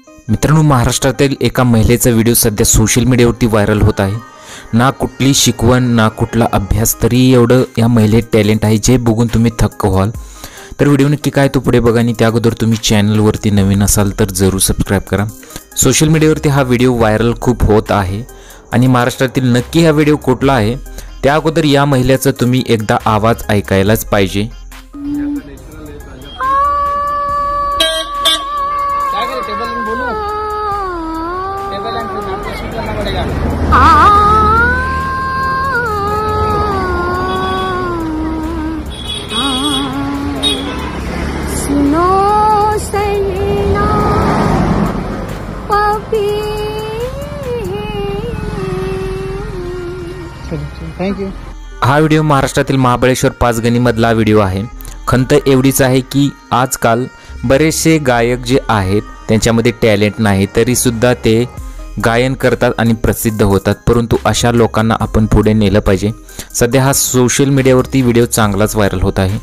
मित्रांनो, महाराष्ट्रातील एका महिलेचा व्हिडिओ सध्या सोशल मीडियावरती व्हायरल होत आहे। ना कुठली शिकवण ना कुठला अभ्यास, तरी एवढं या महिलेत टॅलेंट आहे जे बघून तुम्ही थक्क व्हाल। तर व्हिडिओ नक्की काय तो पुढे बघा आणि त्या अगोदर तुम्ही चॅनलवरती नवीन असाल तर जरूर सबस्क्राइब करा। सोशल मीडियावरती हा व्हिडिओ व्हायरल खूप होत आहे आणि महाराष्ट्रातील नक्की हा व्हिडिओ कुठला आहे त्या अगोदर या महिलेचा तुम्ही एकदा आवाज ऐकायलाच पाहिजे। Thank you. हा व्हिडिओ महाराष्ट्रातील महाबळेश्वर पाचगणी मधला व्हिडिओ आहे। खंत एवढीच आहे की आजकाल बरेचसे गायक जे आहेत त्यांच्यामध्ये टॅलेंट नाही तरी सुद्धा ते गायन करतात आणि प्रसिद्ध होतात, परंतु अशा लोकांना आपण पुढे नेलं पाहिजे। सध्या हा सोशल मीडियावरती व्हिडिओ चांगलाच व्हायरल होत आहे।